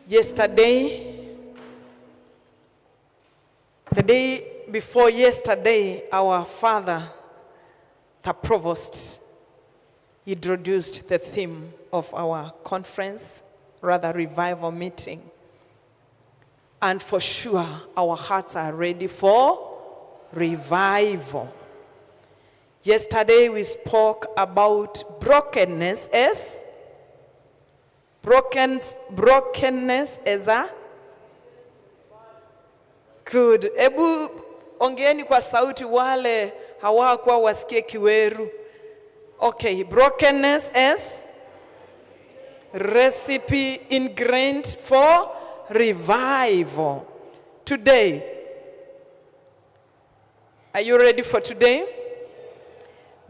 Yesterday, the day before yesterday, our father, the provost, introduced the theme of our conference, rather revival meeting. And for sure, our hearts are ready for revival. Yesterday, we spoke about brokenness as brokenness as a good. Ebu ongeeni kwa sauti wale hawakuwa wasikie Kiweru. Okay, brokenness as recipe ingrained for revival. Today, are you ready for today?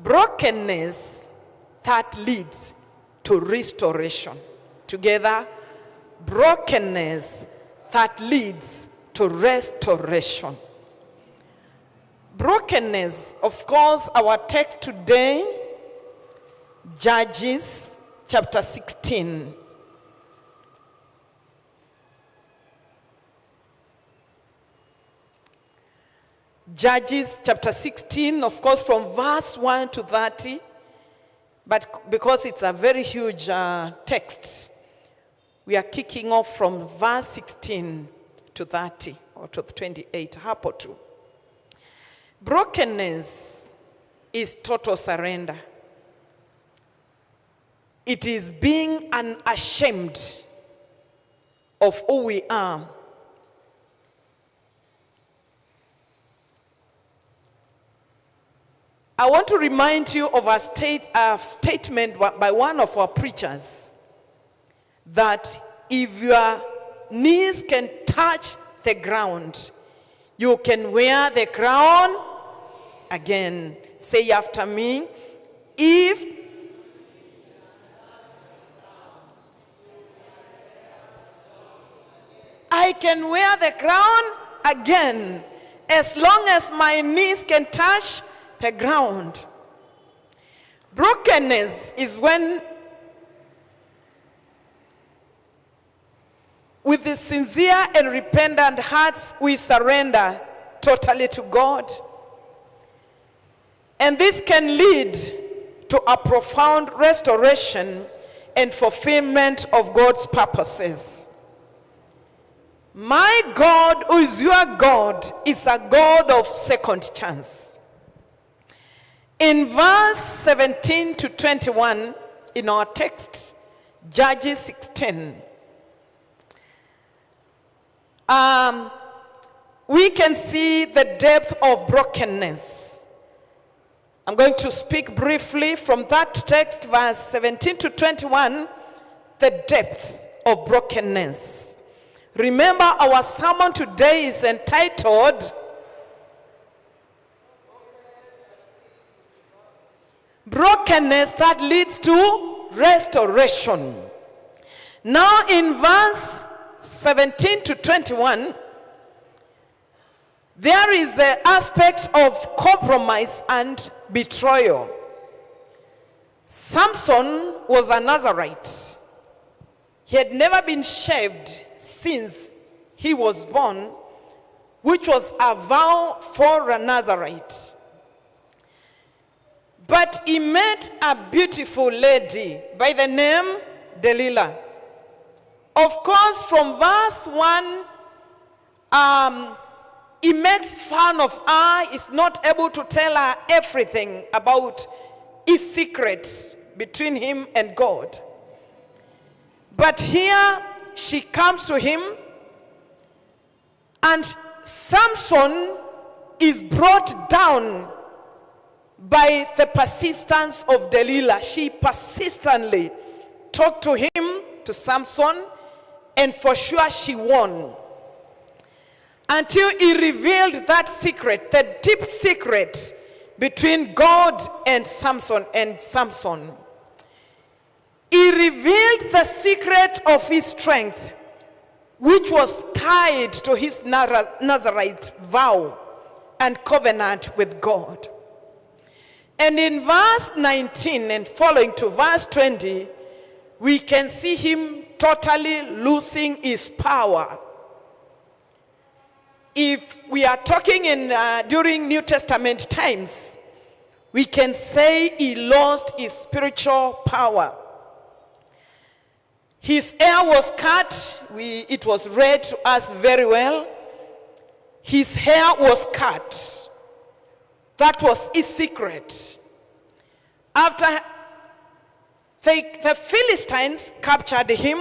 Brokenness that leads to restoration. Together, brokenness that leads to restoration. Brokenness, of course, our text today, Judges chapter 16. Judges chapter 16, of course, from verse 1 to 30, but because it's a very huge text, we are kicking off from verse 16 to 30 or to 28, hapo tu. Brokenness is total surrender. It is being unashamed of who we are. I want to remind you of a statement by one of our preachers that if your knees can touch the ground, you can wear the crown again. Say after me, if I can wear the crown again, as long as my knees can touch the ground. Brokenness is when, with the sincere and repentant hearts, we surrender totally to God. And this can lead to a profound restoration and fulfillment of God's purposes. My God, who is your God, is a God of second chance. In verse 17 to 21 in our text, Judges 16, we can see the depth of brokenness. I'm going to speak briefly from that text, verse 17 to 21, the depth of brokenness. Remember, our sermon today is entitled Brokenness that leads to restoration. Now in verse 17 to 21, there is the aspect of compromise and betrayal. Samson was a Nazarite. He had never been shaved since he was born, which was a vow for a Nazarite. But he met a beautiful lady by the name Delilah. Of course, from verse 1, he makes fun of her. He's not able to tell her everything about his secret between him and God. But here she comes to him, and Samson is brought down by the persistence of Delilah. She persistently talked to him, to Samson, and for sure she won. Until he revealed that secret, the deep secret between God and Samson. He revealed the secret of his strength, which was tied to his Nazarite vow and covenant with God. And in verse 19 and following to verse 20, we can see him totally losing his power. If we are talking during New Testament times, we can say he lost his spiritual power. His hair was cut. It was read to us very well. His hair was cut. That was his secret. After the Philistines captured him,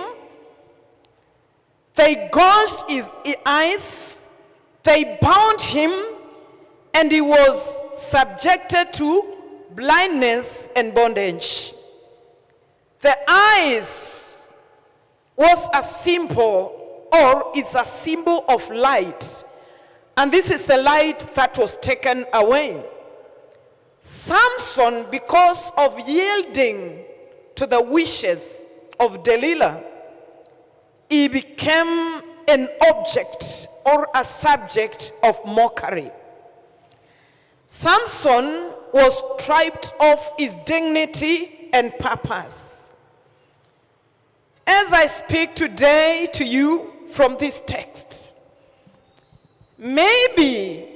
they gouged his eyes, they bound him, and he was subjected to blindness and bondage. The eyes was a symbol, or is a symbol of light. And this is the light that was taken away. Samson, because of yielding to the wishes of Delilah, he became an object or a subject of mockery. Samson was stripped of his dignity and purpose. As I speak today to you from this text, maybe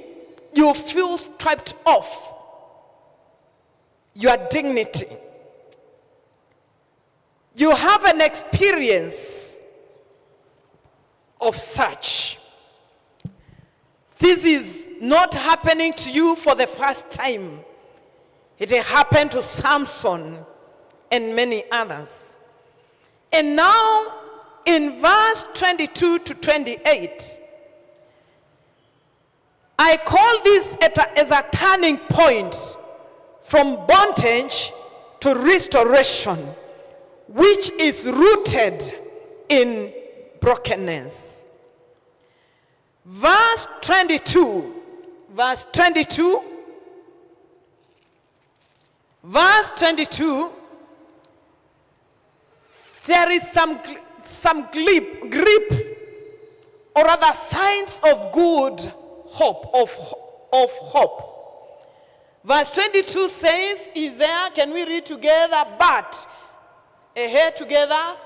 you feel stripped of your dignity. You have an experience of such. This is not happening to you for the first time. It happened to Samson and many others. And now, in verse 22 to 28, I call this as a turning point from bondage to restoration, which is rooted in brokenness. Verse 22, there is some grip, or rather signs of good hope, of hope. Verse 22 says, is there, can we read together? But, together.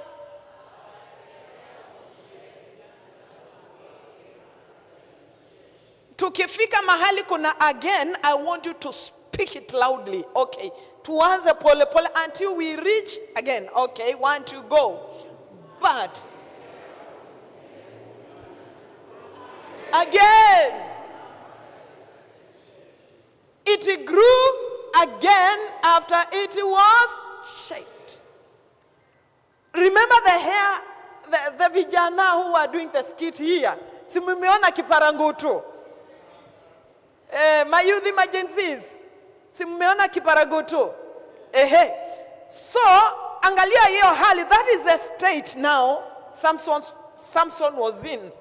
Tukifika mahali kuna again, I want you to speak it loudly. Okay. Tuanze pole pole until we reach again. Okay. 1, 2, go. But. Again. It grew again after it was shaped. Remember the hair, the vijana who are doing the skit here. Si mumeona kiparangutu. My youth emergencies. Si mumeona kiparangutu. So, angalia hiyo hali. That is the state now Samson was in.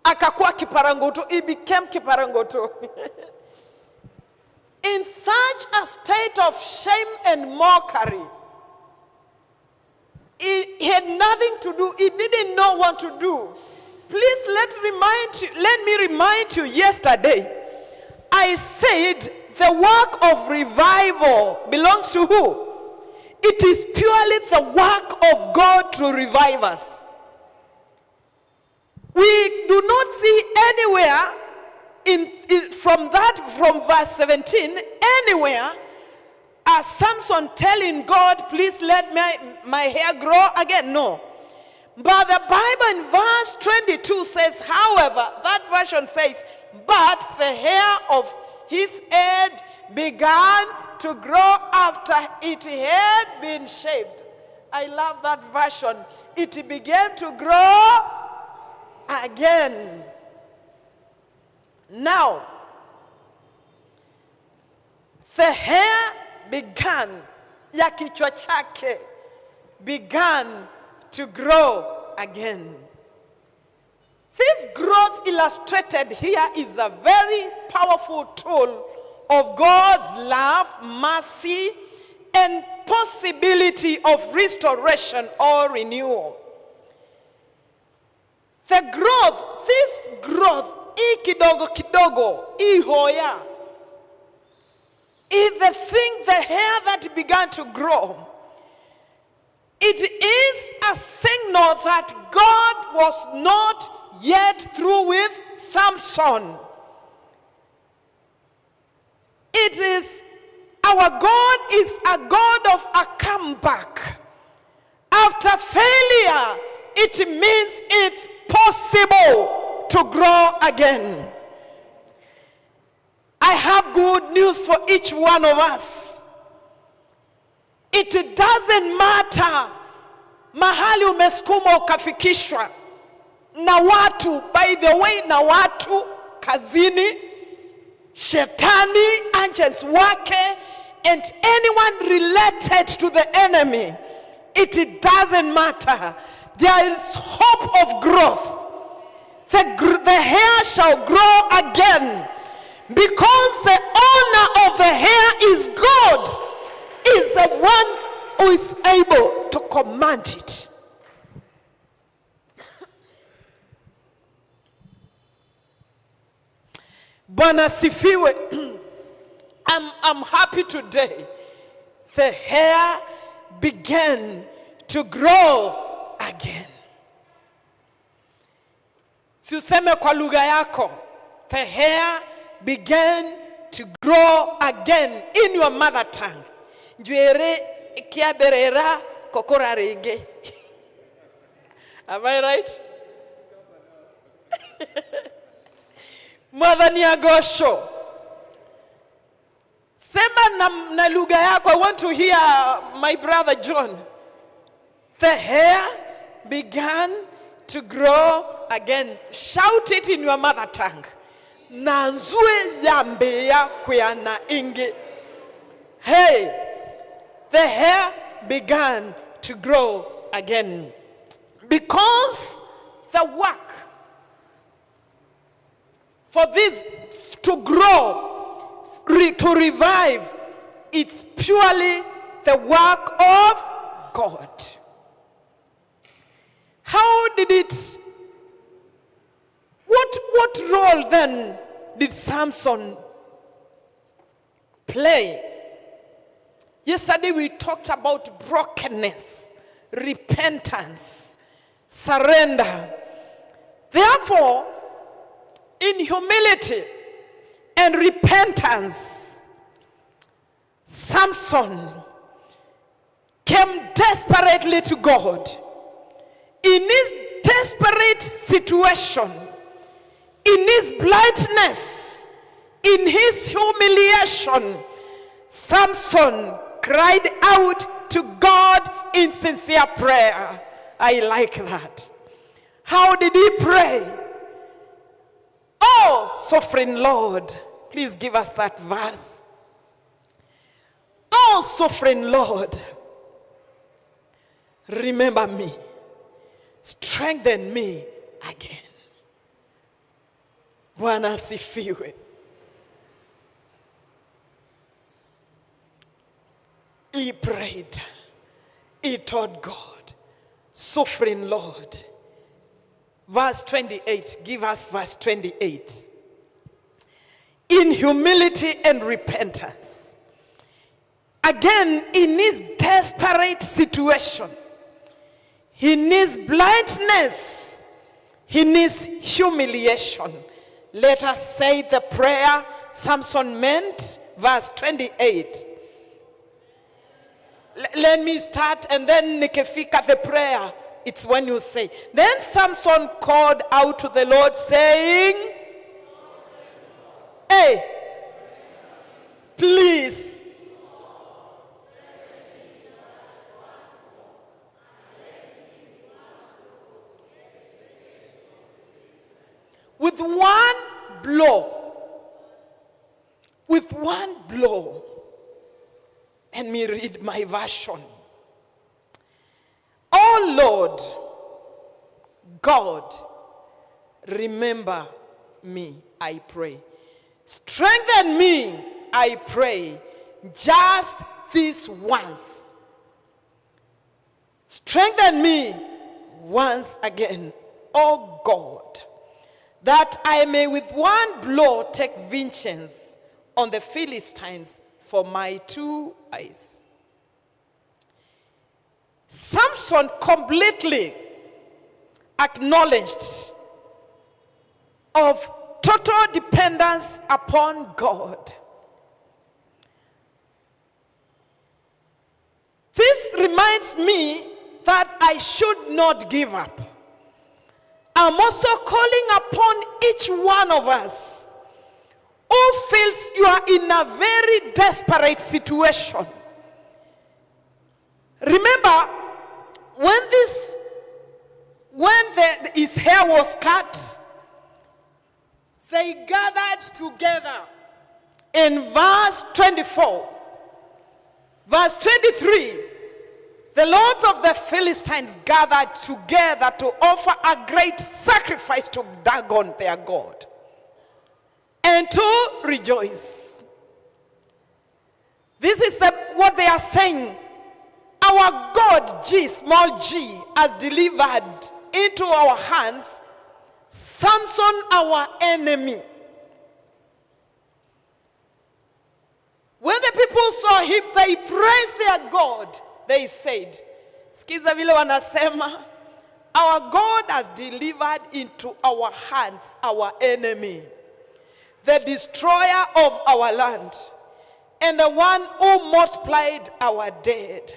Akakuwa kiparangutu. He became kiparangutu. In such a state of shame and mockery, he had nothing to do. He didn't know what to do. Please let me remind you, yesterday, I said the work of revival belongs to who? It is purely the work of God to revive us. We do not see anywhere from verse 17, anywhere, as Samson telling God, please let my hair grow again. No. But the Bible in verse 22 says, however, that version says, but the hair of his head began to grow after it had been shaved. I love that version. It began to grow again. Now, the hair began, ya kichwa chake, began to grow again. This growth illustrated here is a very powerful tool of God's love, mercy, and possibility of restoration or renewal. The growth, this growth, kidogo kidogo, hoya, is the thing, the hair that began to grow. It is a know that God was not yet through with Samson. It is, our God is a God of a comeback. After failure, it means it's possible to grow again. I have good news for each one of us. It doesn't matter mahali umesukuma ukafikishwa na watu, by the way, na watu kazini, shetani, angels wake, and anyone related to the enemy. It doesn't matter. There is hope of growth. The hair shall grow again, because the owner of the hair is God, is the one who is able to command it. Bwana sifiwe. I'm happy today. The hair began to grow again. Si useme kwa lugha yako, the hair began to grow again in your mother tongue. Njwere kiaberera kokora rege. Am I right? Mother Niagosho. Sema na lugha yako. I want to hear my brother John. The hair began to grow again. Shout it in your mother tongue. Nanzue yambeya kuyana inge. Hey, the hair began to grow again. Because the work for this to grow, to revive, it's purely the work of God. How did it, what role then did Samson play? Yesterday we talked about brokenness, repentance, surrender. Therefore, in humility and repentance, Samson came desperately to God. In his desperate situation, in his blindness, in his humiliation, Samson cried out to God in sincere prayer. I like that. How did he pray? Oh, sovereign Lord, please give us that verse. Oh, sovereign Lord, remember me. Strengthen me again. Bwana asifiwe. He prayed. He told God, sovereign Lord. Verse 28. Give us verse 28. In humility and repentance. Again, in his desperate situation, in his blindness, in his humiliation. Let us say the prayer Samson meant, verse 28. Let me start and then nikifika the prayer. It's when you say. Then Samson called out to the Lord saying, hey, please. With one blow, let me read my version. Oh Lord, God, remember me, I pray. Strengthen me, I pray, just this once. Strengthen me once again, oh God, that I may with one blow take vengeance on the Philistines for my 2 eyes. Samson completely acknowledged of total dependence upon God. This reminds me that I should not give up. I'm also calling upon each one of us who feels you are in a very desperate situation. Remember, when his hair was cut, they gathered together in verse 24. Verse 23, the lords of the Philistines gathered together to offer a great sacrifice to Dagon, their god, and to rejoice. This is what they are saying. Our God, G, small g, has delivered into our hands Samson, our enemy. When the people saw him, they praised their God. They said, sikiza vile wanasema, our God has delivered into our hands our enemy, the destroyer of our land, and the one who multiplied our dead.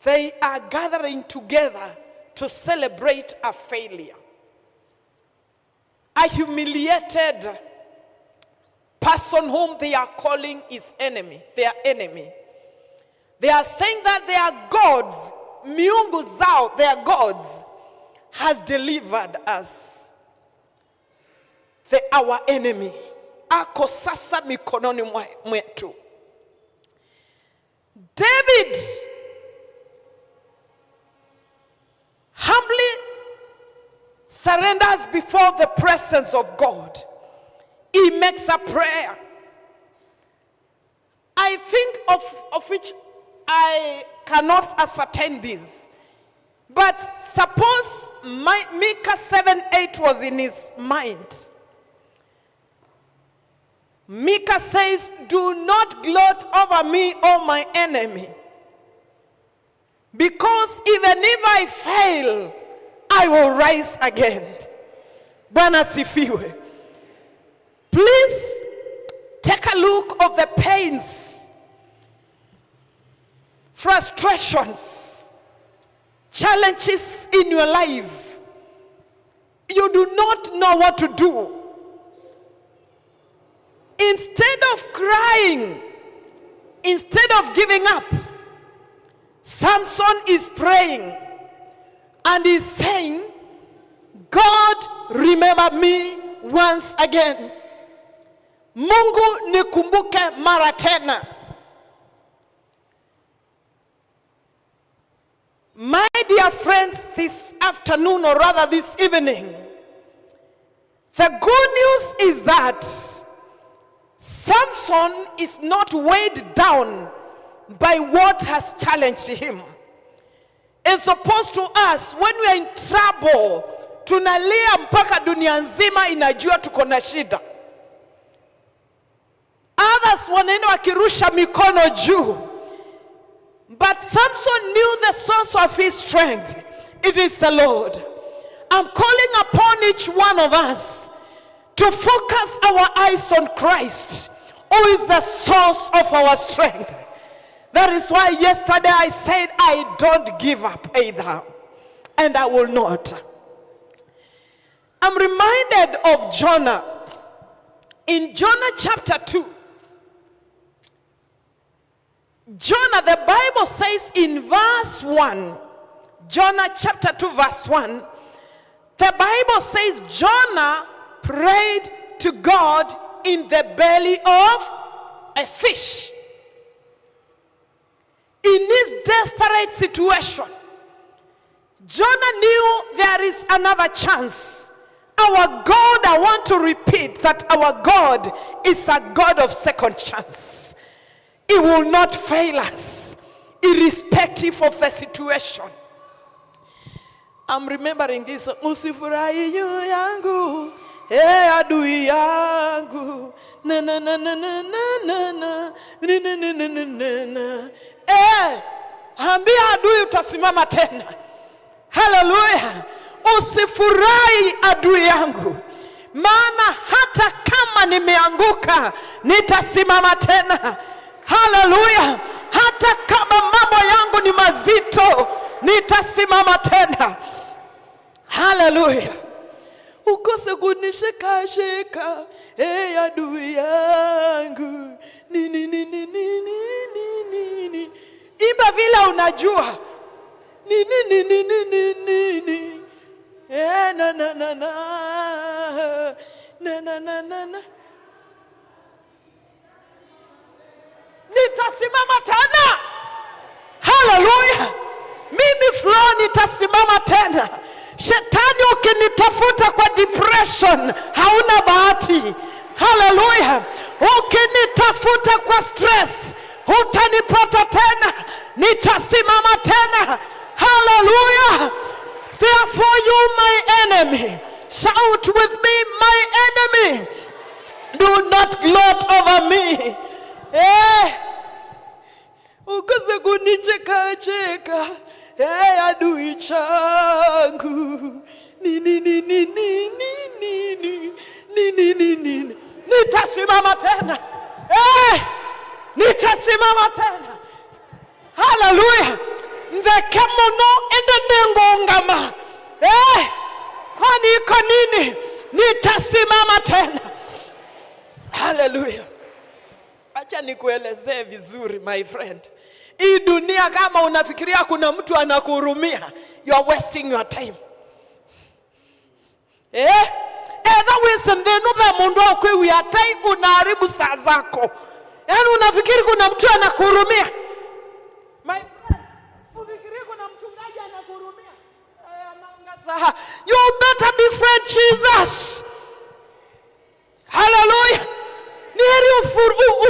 They are gathering together to celebrate a failure, a humiliated person whom they are calling his enemy, their enemy. They are saying that their gods, miungu zao, their gods, has delivered us. Our enemy. Ako sasa mikononi mwetu. David humbly surrenders before the presence of God. He makes a prayer. I think of which I cannot ascertain this. But suppose Micah 7:8 was in his mind. Micah says, do not gloat over me, O my enemy. Because even if I fail, I will rise again. Bwana sifiwe. Please take a look of the pains, frustrations, challenges in your life. You do not know what to do. Instead of crying, instead of giving up, Samson is praying and is saying, God, remember me once again. Mungu nikumbuke mara tena. My dear friends, this afternoon, or rather this evening, the good news is that Samson is not weighed down by what has challenged him. As opposed to us, when we are in trouble, tunalia mpaka dunia nzima inajua tuko na shida. Others wanaenda wakirusha mikono juu. But Samson knew the source of his strength. It is the Lord. I'm calling upon each one of us to focus our eyes on Christ, who is the source of our strength. That is why yesterday I said I don't give up either. And I will not. I'm reminded of Jonah. In Jonah chapter 2. Jonah, the Bible says in verse 1. Jonah chapter 2 verse 1. The Bible says Jonah prayed to God in the belly of a fish. In this desperate situation, Jonah knew there is another chance. Our God, I want to repeat that our God is a God of second chance. He will not fail us, irrespective of the situation. I'm remembering this. Usifurahi juu yangu, adui yangu, na na na na na na na na na na na na na. Ambia adui utasimama tena. Hallelujah. Usifurahi adui yangu, maana hata kama nimeanguka nitasimama tena. Hallelujah. Hata kama mambo yangu ni mazito nitasimama tena. Hallelujah. Ukose kunishika shika, adui yangu. Ni. Imba vile unajua. Ni. Na. Nitasimama tena. Hallelujah. Mimi Flo nitasimama tena. Shetani ukinitafuta kwa depression, hauna bahati. Hallelujah. Ukinitafuta kwa stress, hutanipata tena. Nitasimama tena. Hallelujah. Therefore you my enemy, shout with me, my enemy, do not gloat over me. Ukose kunicheka, adui changu. Ni. Nitasimama tena. Nitasimama tena. Hallelujah. Ndekemono endenengongama. Kwani iko nini? Nitasimama tena. Hallelujah. Acha nikuelezee vizuri my friend. Hii dunia kama unafikiria kuna mtu anakuhurumia, you are wasting your time. Either wisdom they no be mundu akwe atai unaharibu saa zako. Yaani unafikiri kuna mtu anakuhurumia? My friend, unafikiri kuna mchungaji anakuhurumia? You better befriend Jesus. Hallelujah. Ni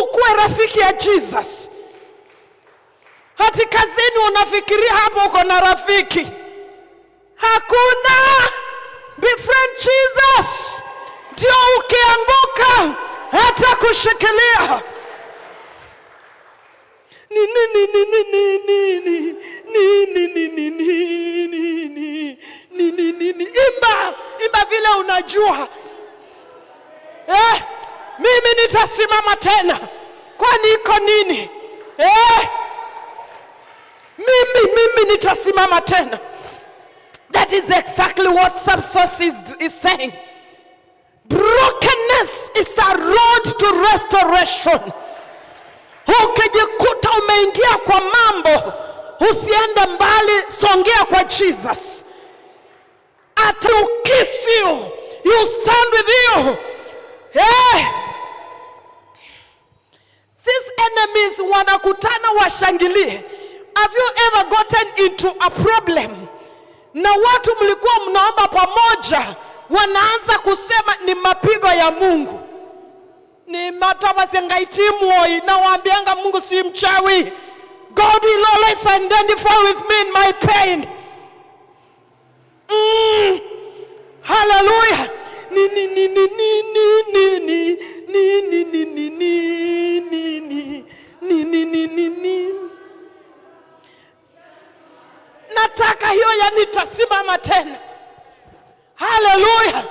ukuwe rafiki ya Jesus. Hati kazini unafikiria hapo uko na rafiki. Hakuna. Befriend Jesus. Ndio ukianguka hata kushikilia. Imba vile unajua. Mimi nitasimama tena. Kwani iko nini? Mimi nitasimama tena. That is exactly what Samson is saying. Brokenness is a road to restoration. Ukijikuta umeingia kwa mambo, usiende mbali, songea kwa Jesus. At you kiss you stand with you. These enemies wanakutana washangilie. Have you ever gotten into a problem? Na watu mlikuwa mnaomba pamoja, wanaanza kusema ni mapigo ya Mungu. Ni matabasengaitimu inawaambianga Mungu si mchawi. God will always identify with me in my pain. Hallelujah. Nataka hiyo ya nitasimama tena. Hallelujah.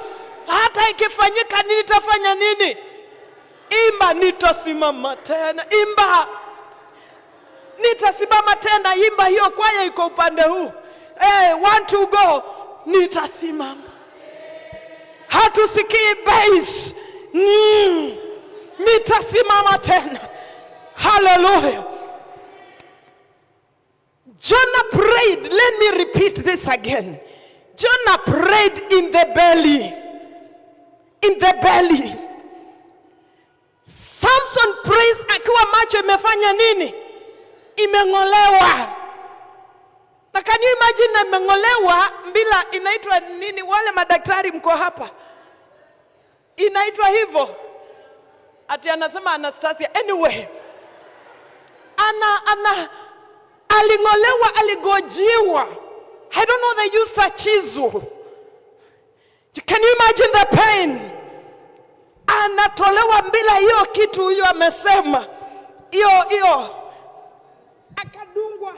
Hata ikifanyika nini nitafanya nini? Imba nitasimama tena. Imba nitasimama tena. Imba hiyo kwaya iko upande huu. Want to go. Nitasimama. Hatusikii bass. Nitasimama tena. Hallelujah. Jonah prayed. Let me repeat this again. Jonah prayed in the belly. In the belly. Samson prays akiwa macho imefanya nini? Imeng'olewa. Na can you imagine imeng'olewa bila inaitwa nini? Wale madaktari mko hapa. Inaitwa hivyo. Ati anasema Anastasia. Anyway. Aling'olewa, aligojiwa. I don't know, they used a chisel. Can you imagine the pain? Anatolewa bila hiyo kitu hiyo amesema. Hiyo. Akadungwa.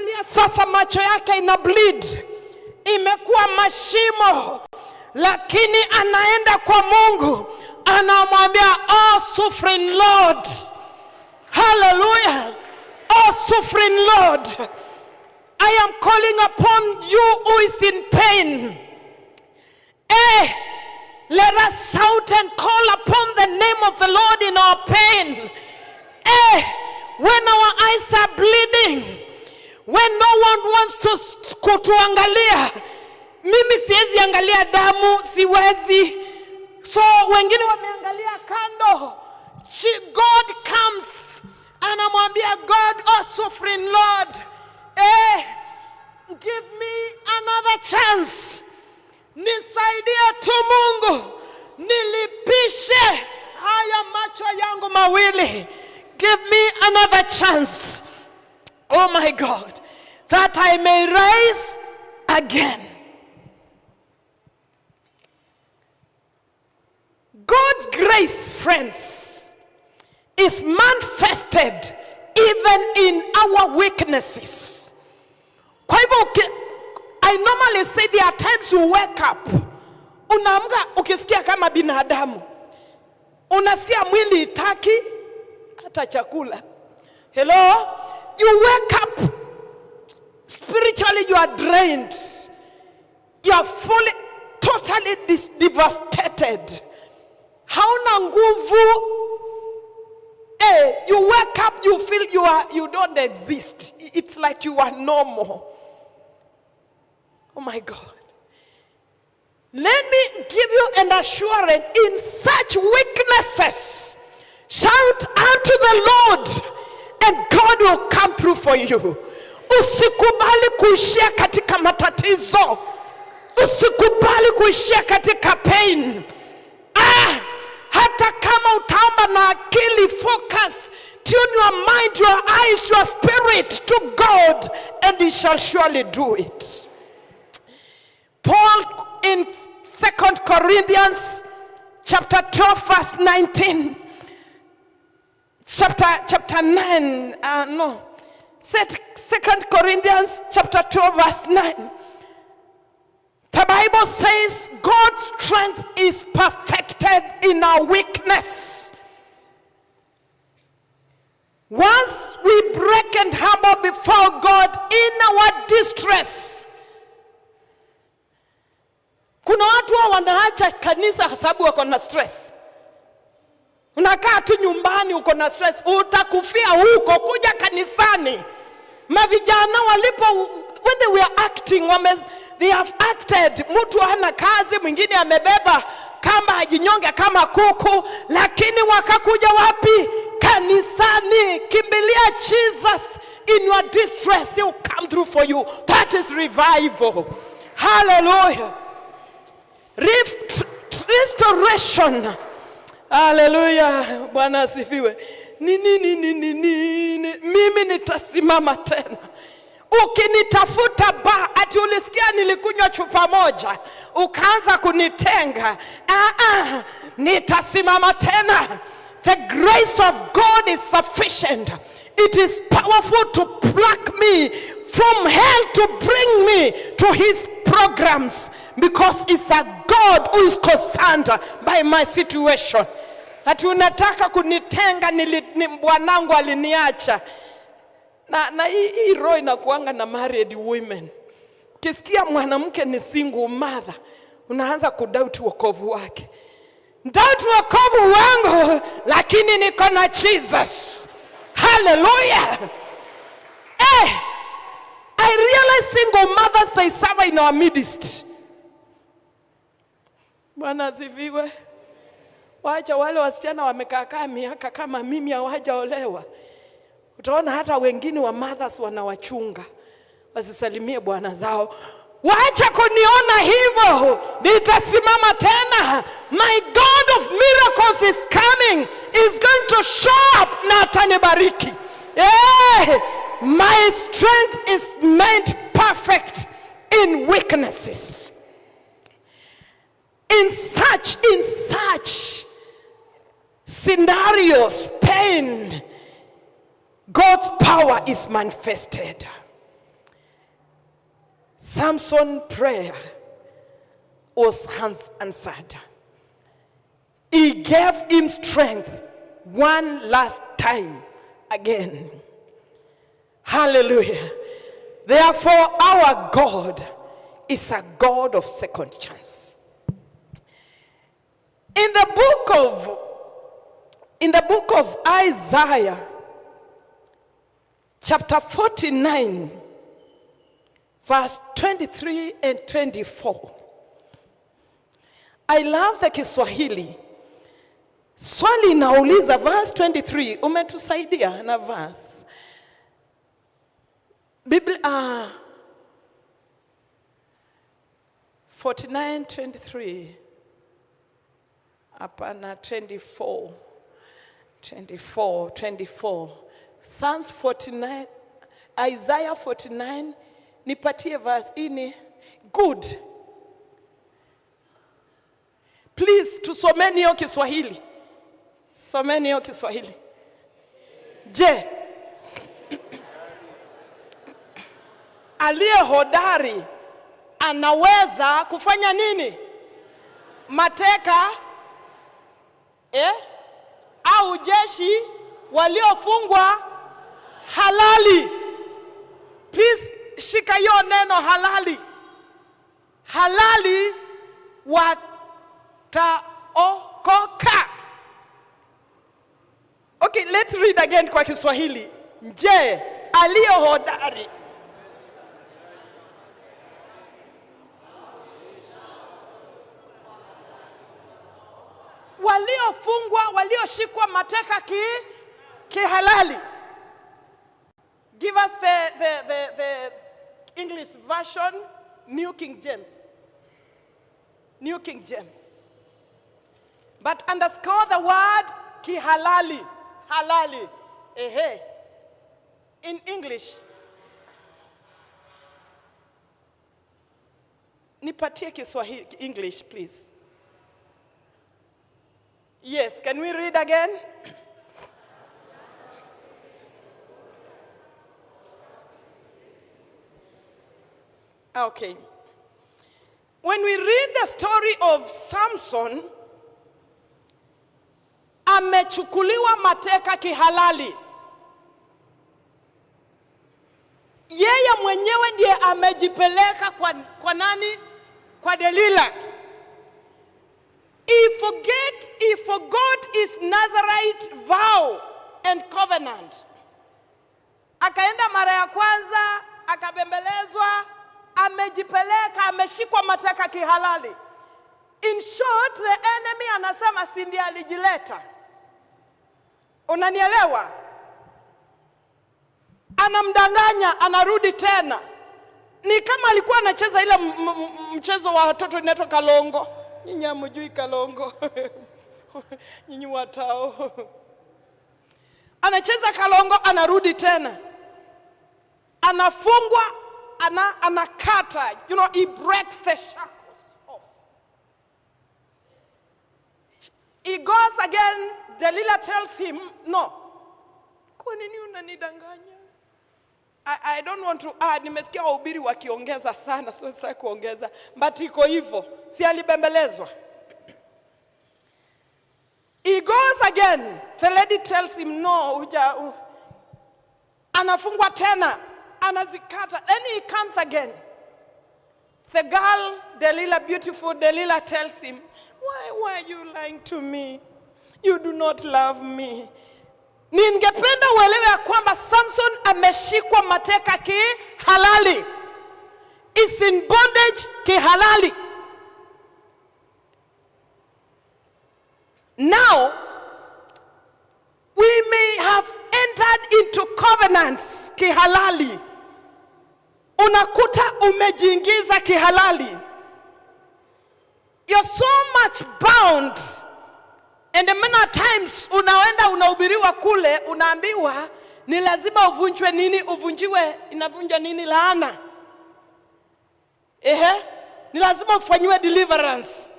Angalia sasa macho yake ina bleed. Imekuwa mashimo. Lakini anaenda kwa Mungu. Anamwambia, oh sovereign Lord. Hallelujah. Oh sovereign Lord. I am calling upon you who is in pain. Let us shout and call upon the name of the Lord in our pain. When our eyes are bleeding, when no one wants to kutuangalia, mimi siwezi angalia damu, siwezi. So wengine wameangalia kando. God comes, anamwambia God, oh sovereign Lord, give me another chance. Nisaidie tu Mungu, nilipishe haya macho yangu mawili. Give me another chance, oh my God, that I may rise again. God's grace, friends, is manifested even in our weaknesses. Kwa hivyo, I normally say there are times you wake up, unaamka ukisikia kama binadamu, unasikia mwili itaki hata chakula. Hello? You wake up spiritually, you are drained, you are fully, totally devastated. Hauna nguvu. You wake up, you feel you don't exist. It's like you are normal. Oh my God. Let me give you an assurance. In such weaknesses, shout unto the Lord, and God will come through for you. Usikubali kuishia katika matatizo. Usikubali kuishia katika pain. Hata kama utaomba na akili, focus, tune your mind, your eyes, your spirit to God, and He shall surely do it. Paul in 2 Corinthians chapter 12 verse 19, chapter 9, 2 Corinthians chapter 12 verse 9, the Bible says God's strength is perfected in our weakness. Once we break and humble before God in our distress. Kuna watu wanaacha kanisa kwa sababu wako na stress. Unakaa tu nyumbani uko na stress, utakufia huko, kuja kanisani. Mavijana when they were acting, they have acted. Mtu hana kazi, mwingine amebeba kamba ajinyonge kama kuku, lakini wakakuja wapi? Kanisani. Kimbilia Jesus in your distress, He will come through for you. That is revival. Hallelujah. Restoration. Hallelujah. Bwana asifiwe. Mimi nitasimama tena. Ukinitafuta ati ulisikia nilikunywa chupa moja, ukaanza kunitenga. Nitasimama tena. The grace of God is sufficient. It is powerful to pluck me from hell to bring me to His programs, because it's a God who is concerned by my situation. Ati unataka kunitenga, bwanangu aliniacha. Na hii roho inakuanga na married women. Ukisikia mwanamke ni single mother, unaanza kudoubt wokovu wake. Doubt wokovu wangu, lakini niko na Jesus. Hallelujah. I realize single mothers, they suffer in our midst. Bwana asifiwe. Wacha wale wasichana wamekaa miaka kama mimi hawajaolewa. Utaona hata wengine wa mothers wanawachunga wasisalimie bwana zao. Wacha kuniona hivyo, nitasimama tena. My God of miracles is coming. Is going to show up na atanibariki. My strength is made perfect in weaknesses. In such scenarios, pain, God's power is manifested. Samson's prayer was answered. He gave him strength one last time again. Hallelujah. Therefore, our God is a God of second chance. In the book of Isaiah, chapter 49, verse 23 and 24. I love the Kiswahili. Swali nauliza verse 23, umetusaidia na verse. Biblia 49:23. Hapana 24. Psalms 49, Isaiah 49, nipatie verse ini. Good. Please, tusomeni hiyo Kiswahili. Someni hiyo Kiswahili. Je, aliye hodari anaweza kufanya nini? Mateka au jeshi waliofungwa halali. Please, shika hiyo neno halali. Halali wataokoka. Okay, let's read again kwa Kiswahili. Je, aliye hodari waliofungwa, walioshikwa mateka kihalali. Give us the English version, New King James. New King James. But underscore the word kihalali. Halali. In English. Nipatie Kiswahili, English, please. Yes, can we read again? Okay. When we read the story of Samson, amechukuliwa mateka kihalali. Yeye mwenyewe ndiye amejipeleka kwa nani? Kwa Delilah. He forgot his Nazarite vow and covenant. Akaenda mara ya kwanza, akabembelezwa, amejipeleka, ameshikwa mateka kihalali. In short, the enemy anasema si ndiye alijileta. Unanielewa? Anamdanganya, anarudi tena. Ni kama alikuwa anacheza ile mchezo wa watoto inaitwa kalongo. Nyinyi hamjui kalongo. Nyinyi watao. Anacheza kalongo, anarudi tena. Anafungwa, anakata. You know, he breaks the shackles off. He goes again. Delilah tells him, no. Kwa nini unanidanganya? I don't want to add. Nimesikia wahubiri wakiongeza sana, so sasa kuongeza. But iko hivyo. Si alibembelezwa. He goes again. The lady tells him, no. Anafungwa tena. Anazikata. Then he comes again. The girl, Delilah, beautiful Delilah, tells him, why are you lying to me? You do not love me. Ningependa uelewe ya kwamba Samson ameshikwa mateka kihalali. Is in bondage kihalali. Now, we may have entered into covenants kihalali. Unakuta umejiingiza kihalali. You're so much bound. And many times unaenda unahubiriwa kule, unaambiwa ni lazima uvunjwe nini, uvunjiwe inavunja nini laana. Ni lazima ufanywe deliverance.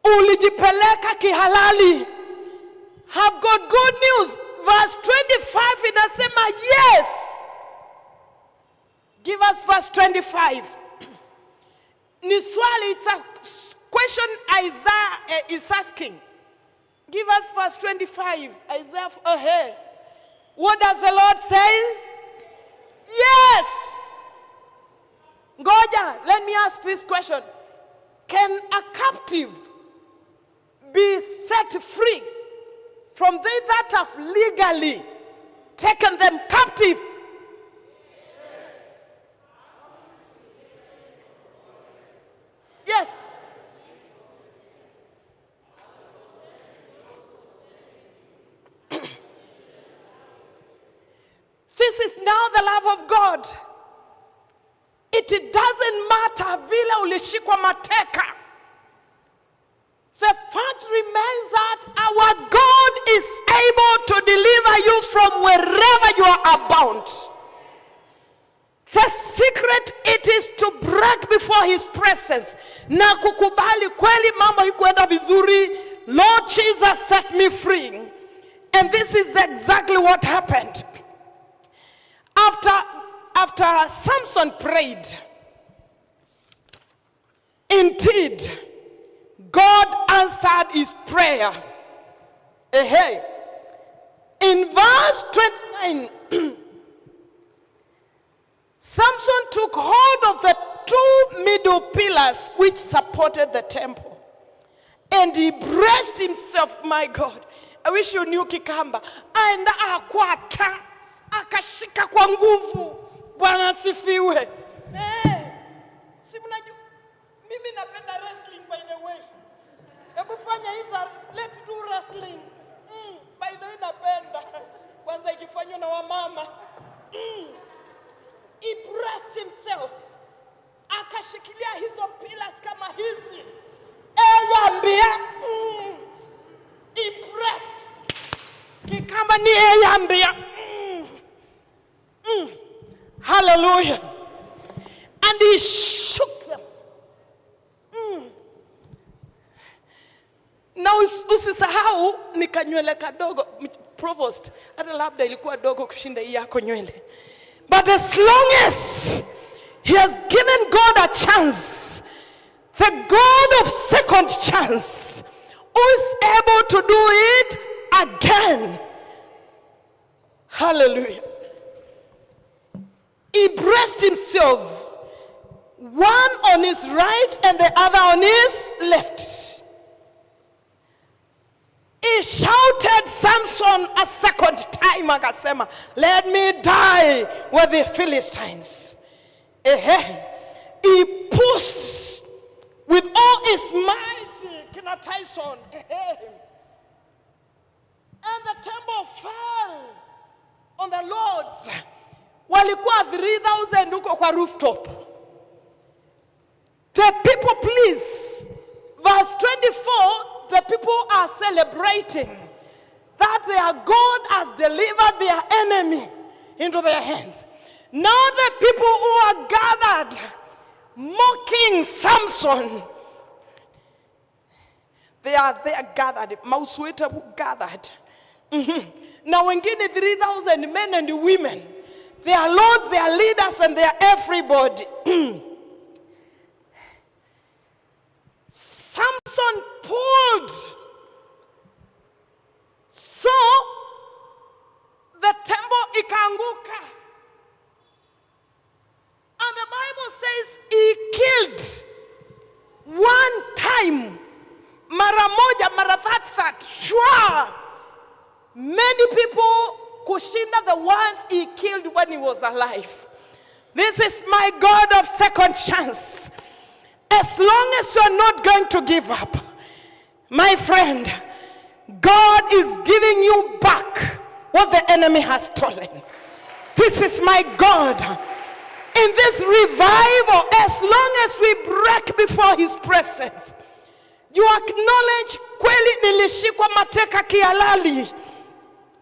Ulijipeleka kihalali. Have got good news. Verse 25 inasema yes. Give us us verse 25. Ni swali, it's a question Isaiah is asking. Give us verse 25. Isaiah, what does the Lord say? Yes. Ngoja, let me ask this question. Can a captive be set free from they that have legally taken them captive? Yes. This is now the love of God. It doesn't matter vile ulishikwa mateka. The fact remains that our God is able to deliver you from wherever you are bound. The secret, it is to break before his presence. Na kukubali kweli mambo ikuenda vizuri. Lord Jesus set me free. And this is exactly what happened. After Samson prayed, indeed, God answered his prayer. In verse 29, Samson took hold of the two middle pillars which supported the temple. And he braced himself, my God. I wish you knew Kikamba. And akashika kwa nguvu. Bwana sifiwe. Si mnajua mimi napenda wrestling, by the way. Hebu fanya hizo, let's do wrestling. By the way napenda. Kwanza ikifanywa na wamama. He braced himself. Akashikilia hizo pillars kama hizi. Eyambia. He pressed. Kikamba ni eyambia. Hallelujah. And he shook them. Now usisahau ni kanywele kadogo, provost. Hata labda ilikuwa dogo kushinda hii yako nywele. But as long as he has given God a chance, the God of second chance, who is able to do it again. Hallelujah. He braced himself, one on his right and the other on his left. He shouted Samson a second time, akasema, let me die with the Philistines. He pushed with all his might, Kina Tyson. And the temple fell on the Lord's. Walikuwa 3,000 huko kwa rooftop. The people, please, verse 24, the people are celebrating that their God has delivered their enemy into their hands. Now the people who are gathered mocking Samson, they are gathered. Mausweta gathered. Now wengine 3,000 men and women. They are Lord, they are leaders, and they are everybody. Samson pulled. So the temple ikaanguka. And the Bible says he killed one time. Mara moja, mara that. Sure. Many people kushinda the ones he killed when he was alive. This is my God of second chance. As long as you are not going to give up, my friend, God is giving you back what the enemy has stolen. This is my God. In this revival, as long as we break before his presence, you acknowledge, kweli nilishikwa mateka kihalali.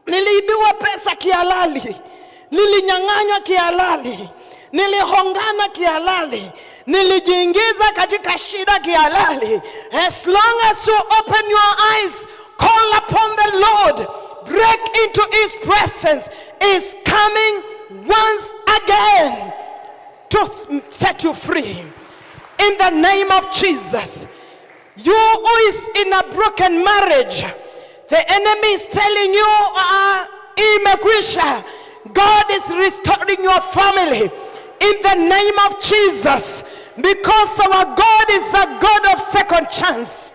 Niliibiwa pesa kihalali. Nilinyang'anywa kihalali. Nilihongana kihalali. Nilijiingiza katika shida kihalali. As long as you open your eyes, call upon the Lord, break into his presence, is coming once again to set you free. In the name of Jesus. You who is in a broken marriage, the enemy is telling you, imekwisha. God is restoring your family in the name of Jesus, because our God is a God of second chance.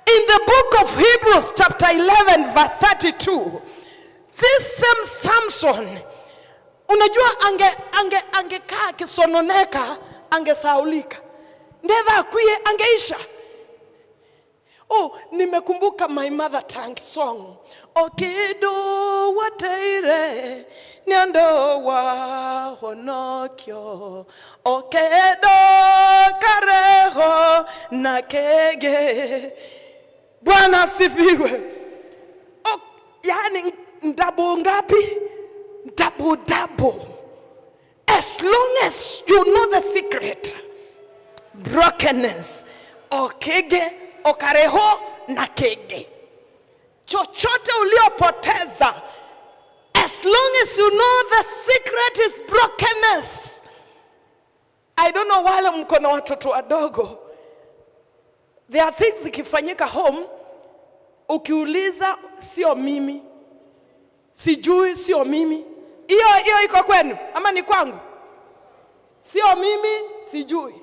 In the book of Hebrews chapter 11 verse 32, this same Samson, unajua angekaa kisononeka, angesaulika. Ndeva akuye angeisha. Oh, nimekumbuka my mother tongue song. Okido wateire nyando wa honokyo. Okedo kareho na kege. Bwana asifiwe. Oh, yani ndabo ngapi? Double. As long as you know the secret. Brokenness. Okege, okareho na kege. Chochote uliopoteza. As long as you know the secret is brokenness. I don't know wale mko na watoto wadogo. There are things ikifanyika home, ukiuliza sio mimi. Sijui sio mimi. Hiyo iko kwenu ama ni kwangu? Sio mimi, sijui.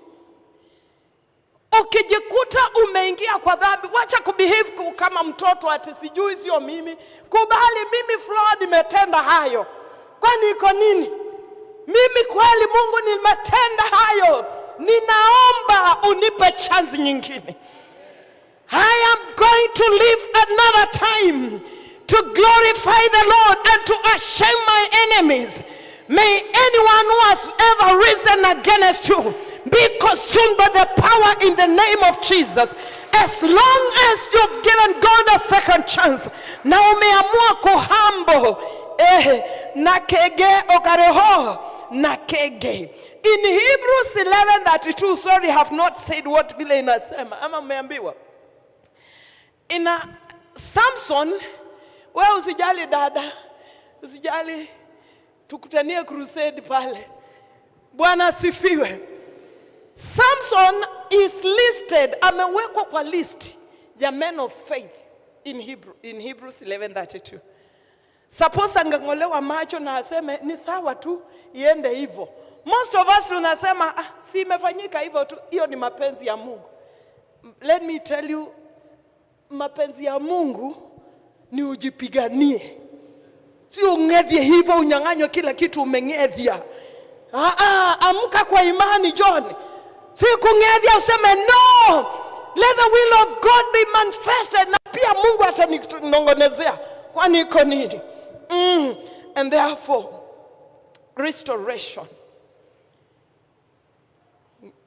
Ukijikuta umeingia kwa dhambi, wacha kubehave kama mtoto ati sijui sio mimi. Kubali mimi Flora nimetenda hayo. Kwani iko nini? Mimi kweli Mungu nimetenda hayo. Ninaomba unipe chance nyingine. I am going to live another time to glorify the Lord and to shame my enemies. May anyone who has ever risen against you be consumed by the power in the name of Jesus. As long as you've given God a second chance, na umeamua kuhambo, nakege okareho, nakege. In Hebrews 11:32, sorry, I have not said what vile inasema. Ama umeambiwa. In Samson, wewe usijali dada, usijali, tukutanie crusade pale. Bwana asifiwe. Samson is listed, amewekwa kwa list ya men of faith in Hebrews 11:32. Suppose angengolewa macho na aseme ni sawa tu iende hivyo. Most of us tunasema si imefanyika hivyo tu, hiyo ni mapenzi ya Mungu. Let me tell you, mapenzi ya Mungu ni ujipiganie. Si ungedhie hivyo unyang'anywe kila kitu umengedhia. Amka kwa imani John. Si kungedhia useme no. Let the will of God be manifested. Na pia Mungu ataninongonezea. Kwani iko nini? And therefore, restoration.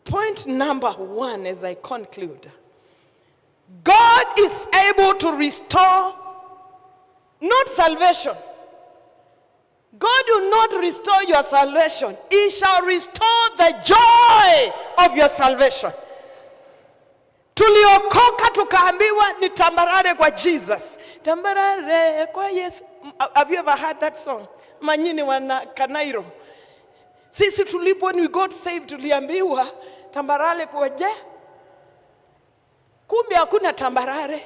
Point number 1 as I conclude. God is able to restore not salvation. God will not restore your salvation. He shall restore the joy of your salvation. Tuliokoka tukaambiwa ni tambarare kwa Jesus. Tambarare kwa Yesu. Have you ever heard that song? Manyini wana Kanairo. Sisi tulipo when we got saved tuliambiwa tambarare kwa je. Kumbe hakuna tambarare.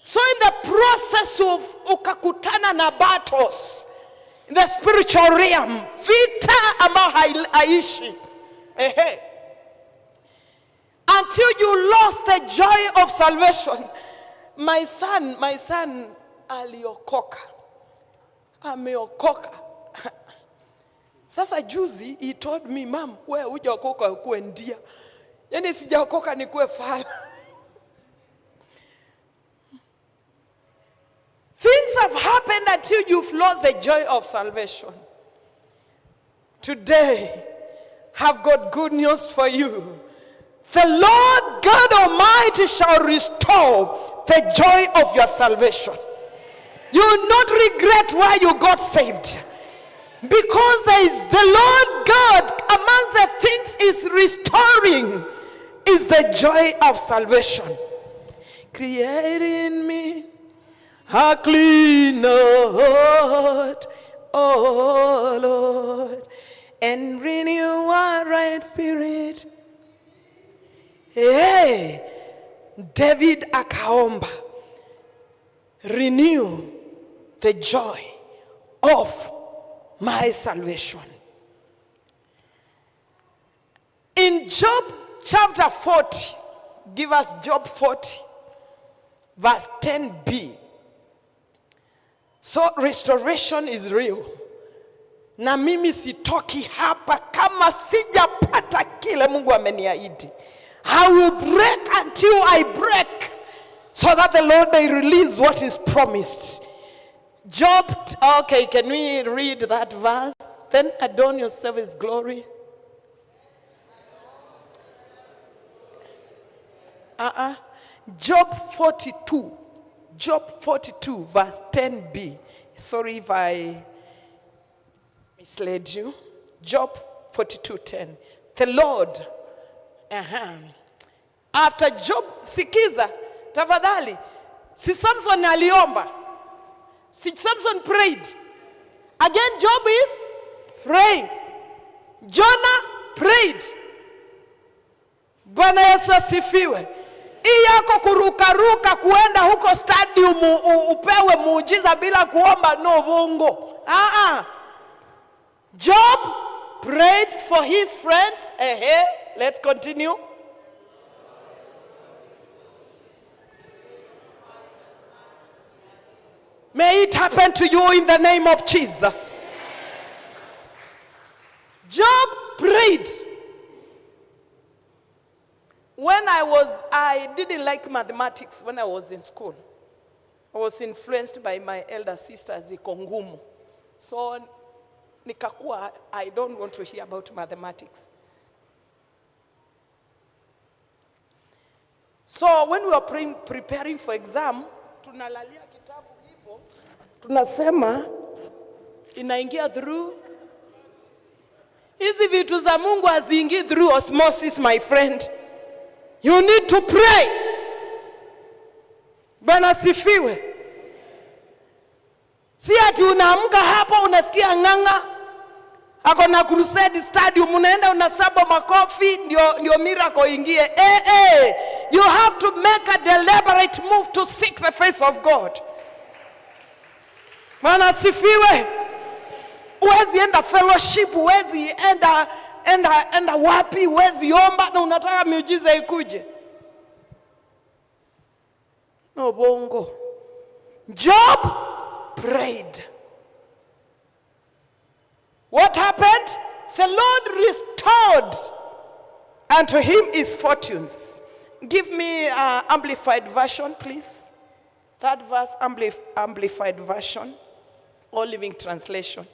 So in the process of ukakutana na battles in the spiritual realm, vita ambao haishi. Until you lost the joy of salvation. My son aliokoka. Ameokoka. Sasa juzi he told me, "Mom, wewe hujaokoka ukuwe ndia." Yaani sijaokoka nikuwe fala. Things have happened until you've lost the joy of salvation. Today, I've got good news for you. The Lord God Almighty shall restore the joy of your salvation. You will not regret why you got saved. Because the Lord God, among the things is restoring, is the joy of salvation. Create in me a clean heart, oh Lord, and renew our right spirit. Hey, David akaomba, renew the joy of my salvation. In Job chapter 40, give us Job 40, verse 10b. So restoration is real. Na mimi sitoki hapa kama sijapata kile Mungu ameniahidi. I will break until I break, so that the Lord may release what is promised. Job, okay, can we read that verse? Then adorn yourself with glory. Job 42. Job 42, verse 10b. Sorry if I misled you. Job 42:10. The Lord, after Job, sikiza, tafadhali. Si Samson aliomba. Si Samson prayed. Again, Job is praying. Jonah prayed. Bwana Yesu asifiwe. Yako kurukaruka kuenda huko stadium upewe muujiza bila kuomba no bongo. Job prayed for his friends. Let's continue. May it happen to you in the name of Jesus. Job prayed. When I didn't like mathematics when I was in school. I was influenced by my elder sister ziko ngumu. So nikakuwa, I don't want to hear about mathematics. So when we were preparing for exam, tunalalia kitabu hipo, tunasema inaingia through. Hizi vitu za Mungu haziingii through osmosis, my friend. You need to pray. Bwana sifiwe. Si ati unaamka hapo unasikia nganga. Ako na crusade stadium unaenda unasaba makofi ndio miracle ingie. You have to make a deliberate move to seek the face of God. Bwana sifiwe. Uwezi enda fellowship, uwezi enda wapi, uwezi omba na unataka miujiza ikuje. No bongo. Job prayed. What happened? The Lord restored unto him his fortunes. Give me amplified version, please. Third verse, amplified version, or Living Translation.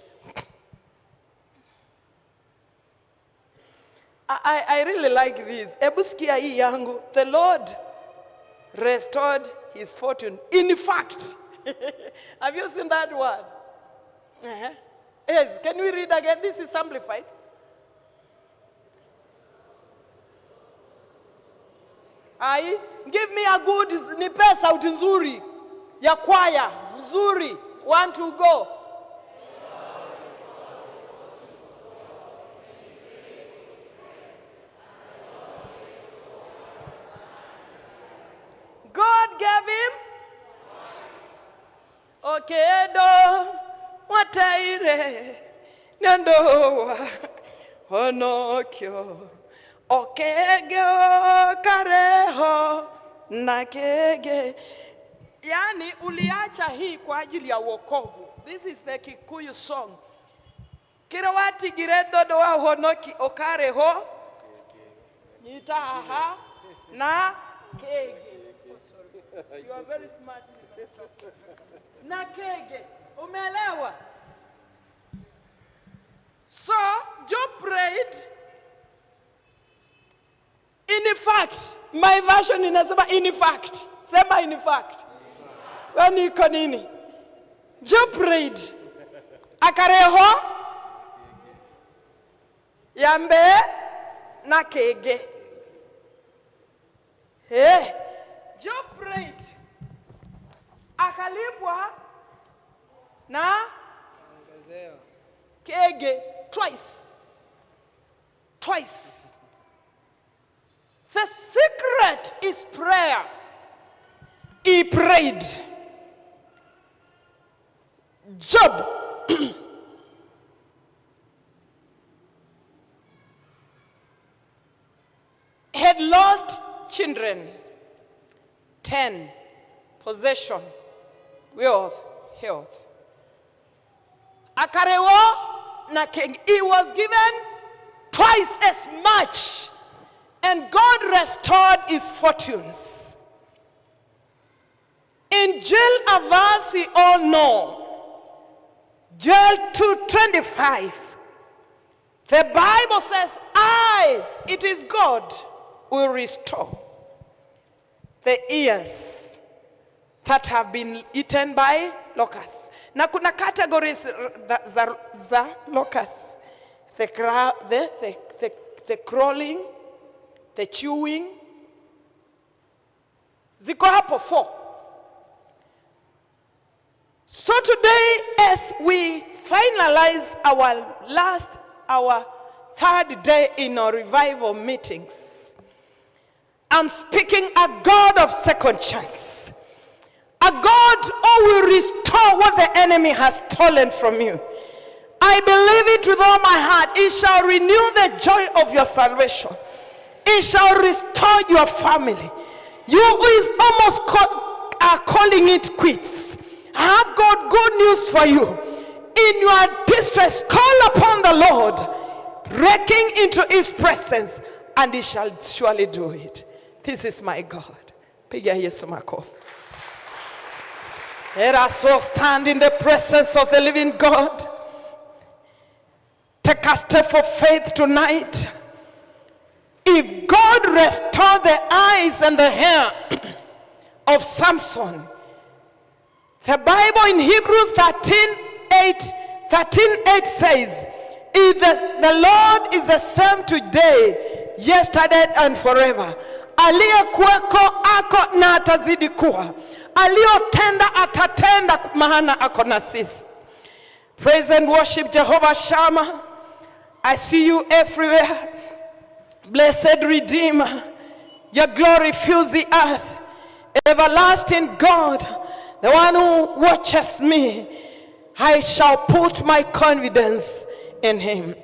I really like this. Ebuskia hii yangu. The Lord restored his fortune. In fact, have you seen that word? Yes, can we read again? This is amplified. Give me a good, nipe sauti nzuri ya kwaya, nzuri, want to go. God gave him okedo wataire nendo onokyo okegeo kareho nakege. Yani uliacha hii kwa ajili ya wokovu. This is the Kikuyu song. Kirawati giredo doa honoki okareho nitaha na kege. You are very smart. Na kege. Umeelewa? So, Job prayed. In fact, my version inasema in fact. Sema in fact. Wani iko nini? Job prayed. Akareho yambe na kege. Job prayed. Akalipwa na kege twice. twice. The secret is prayer. He prayed. Job had lost children, 10, possession, wealth, health. Akarewo na king, he was given twice as much, and God restored his fortunes. In Joel, a verse we all know, Joel 2:25, the Bible says, it is God, will restore the years that have been eaten by locusts. Na kuna categories za locusts. The crawling, the chewing. Ziko hapo 4. So today, as we finalize our third day in our revival meetings, I'm speaking a God of second chance. A God who will restore what the enemy has stolen from you. I believe it with all my heart. He shall renew the joy of your salvation. He shall restore your family. You who is almost are calling it quits, I have got good news for you. In your distress, call upon the Lord, breaking into his presence, and he shall surely do it. This is my God. Piga Yesu makofi. Let us all stand in the presence of the living God. Take a step of faith tonight. If God restored the eyes and the hair of Samson, the Bible in Hebrews 13:8 says, the Lord is the same today, yesterday and forever. Aliyekuweko ako na atazidi kuwa. Aliyotenda atatenda maana ako na sisi. Praise and worship Jehovah Shammah. I see you everywhere. Blessed Redeemer, your glory fills the earth. Everlasting God, the one who watches me, I shall put my confidence in him.